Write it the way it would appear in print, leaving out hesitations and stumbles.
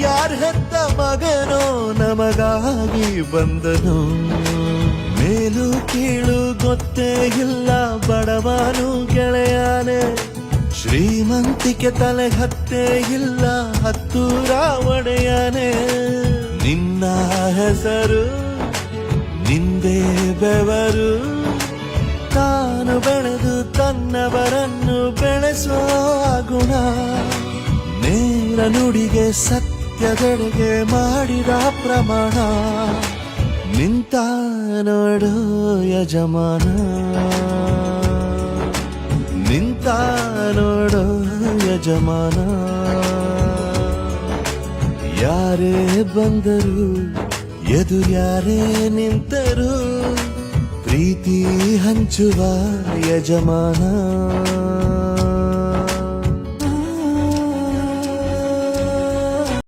ಯಾರ್ ಹೆತ್ತ ಮಗನೋ ನಮಗಾಗಿ ಬಂದನು. ಮೇಲು ಕೀಳು ಗೊತ್ತೇ ಇಲ್ಲ ಬಡವನು ಗೆಳೆಯಾನೆ, ಶ್ರೀಮಂತಿಕೆ ತಲೆ ಹತ್ತೇ ಇಲ್ಲ ಹತ್ತೂರ ಒಡೆಯಾನೆ. ನಿನ್ನ ಹೆಸರು ನಿಂದೇ ಬೆವರು, ತಾನು ಬೆಳೆದು ತನ್ನವರನ್ನು ಬೆಳೆಸೋ ಗುಣ. ನೇರ ನುಡಿಗೆ ಸತ್ಯದೆಡೆಗೆ ಮಾಡಿದ ಪ್ರಮಾಣ. ನಿಂತ ನೋಡು ಯಜಮಾನ, ನಿಂತ ನೋಡು ಯಜಮಾನ. ಯಾರೇ ಬಂದರು ಎದುರ್ಯಾರೇ ನಿಂತರು, ಪ್ರೀತಿ ಹಂಚುವ ಯಜಮಾನ.